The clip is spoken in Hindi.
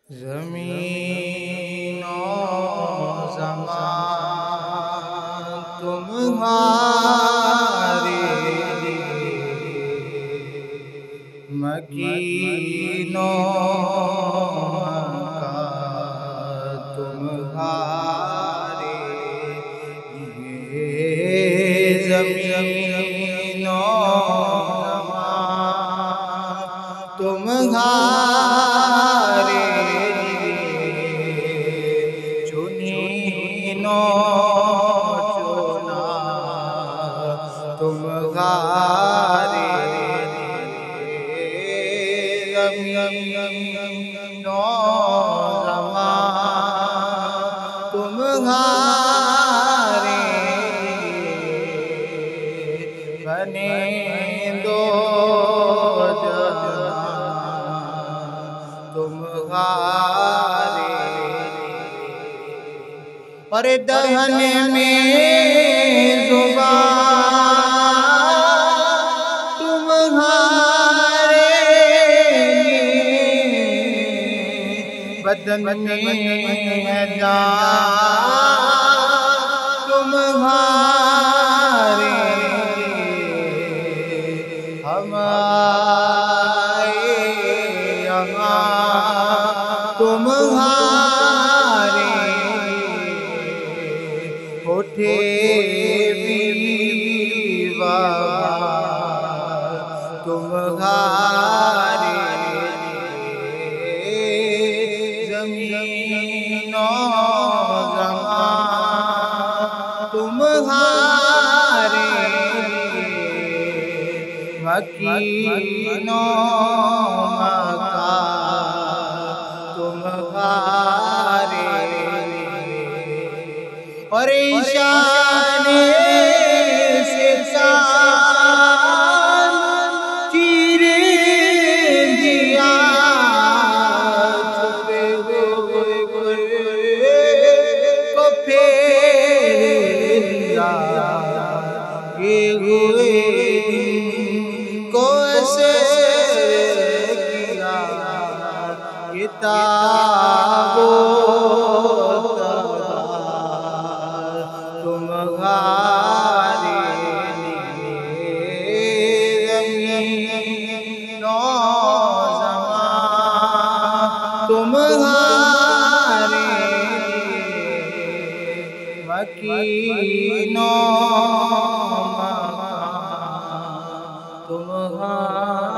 ज़मीन और ज़मान तुम्हारे मकीनों का तुम्हारे लिए ज़मीन और ज़मान तुम्हारे चुना तुम्हारे ज़मीन ज़मान तुम्हारे बने दो तुम्हारे और दहन में ज़ुबान तुम्हारे बदन में जान तुम्हारे हम आए यहाँ तुम्हारे उठे बीवा तुम्हारे ज़मीन और ज़मान तुम्हारे मकीनों मकान तुम्हारे और ईशाने से चाँद चीरे दिया छुपे हुए को फेर दिया ये हुए को ऐसे किया किताबों तुम्हारे ज़मीन और ज़मान तुम्हारे मकीनों मकान तुम्हारे।